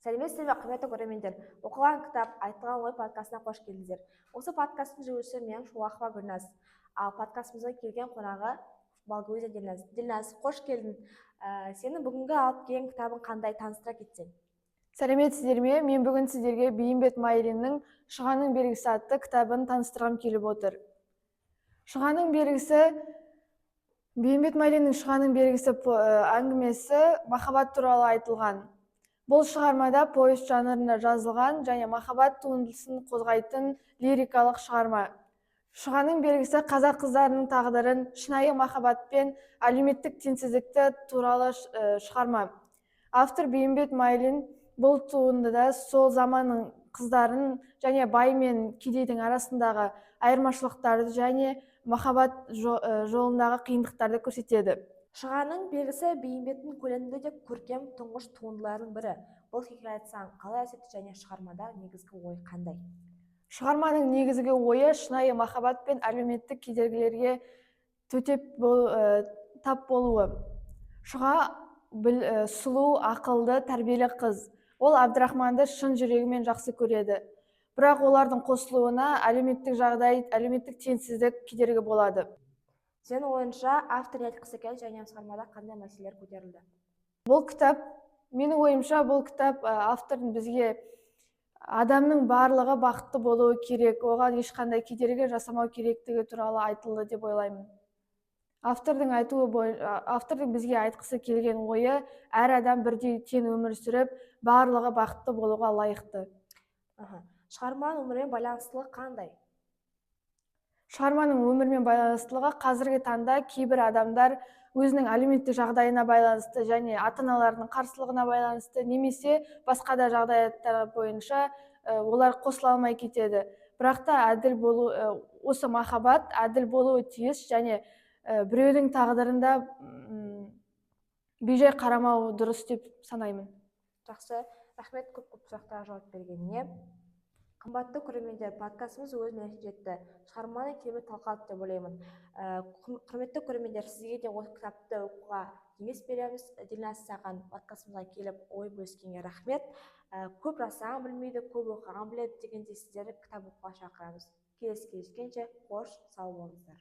Сәлеметсіздер ме, құрметті көрермендер. Оқыған кітап, айтылған ой подкастына қош келдіңіздер. Осы подкасттың жүргізушісі мен Шолақова Гүлназ. Ал подкастымызға келген қонағы Балгөзия Дильназ. Дильназ, қош келдің. Сенің бүгінгі алып келген кітабың қандай, таныстыра кетсең? Сәлеметсіздер ме? Мен бүгін сіздерге Бейімбет Майлиннің «Шұғаның белгісі» атты кітабын таныстырғым келіп отыр. Шұғаның белгісі Бейімбет Майлиннің «Шұғаның белгісі» әңгімесі махаббат туралы айтылған. Бұл шығармада повесть жанрында жазылған және махаббат туындысын қозғайтын лирикалық шығарма. Шұғаның белгісі қазақ қыздарының тағдырын, шынайы махаббат пен әлеуметтік теңсіздікті туралы шығарма. Автор Бейімбет Майлин бұл туындыда сол заманның қыздарын және бай мен кедейдің арасындағы айырмашылықтарды және махаббат жолындағы қиындықтарды көрсетеді. Шұғаның белгісі Бейімбеттің көлемді де көркем тұңғыш туындыларының бірі. Бұл хикаят саған қалай әсер етті және шығармада негізгі ой қандай? Шығарманың негізгі ойы шынайы махаббат пен әлеуметтік кедергілерге тап болуы. Шұға сұлу, ақылды, тәрбиелі қыз. Ол Абдрахманды шын жүрегімен жақсы көреді. Бірақ олардың қосылуына әлеуметтік жағдай, әлеуметтік теңсіздік кедергі болады. Сенің ойынша автор не айтқысы келді және шығармада қандай мәселелер көтерілді? Менің ойымша бұл кітап автордың бізге адамның барлығы бақытты болуы керек, оған ешқандай кедергі жасамау керектігі туралы айтылды деп ойлаймын. Автордың бізге айтқысы келген ойы әр адам бірдей тең өмір сүріп, барлығы бақытты болуға лайықты. Шығарманың өмірмен байланыстылығы қандай? Шығарманың өмірмен байланыстылығы қазіргі таңда кейбір адамдар өзінің әлеуметтік жағдайына байланысты және ата-аналарының қарсылығына байланысты немесе басқа да жағдаяттар бойынша олар қосыла алмай кетеді. Бірақ та осы махаббат әділ болуы тиіс және біреудің тағдырында бейжай қарамау дұрыс деп санаймын. Жақсы, рахмет көп сұрақтарға жауап бергеніне. Қымбатты көрермендер, подкастымыз өз мәресіне жетті. Шығарманы керемет талқылады деп ойлаймын. Құрметті көрермендер, сізге де осы кітапты оқуға кеңес береміз. Дильназ, саған подкастымызға келіп ой бөліскенге рахмет. Көп жасаған білмейді, көп оқыған біледі дегенде сіздерді кітап оқуға шақырамыз. Келесі кездескенше қош, сау болыңыздар.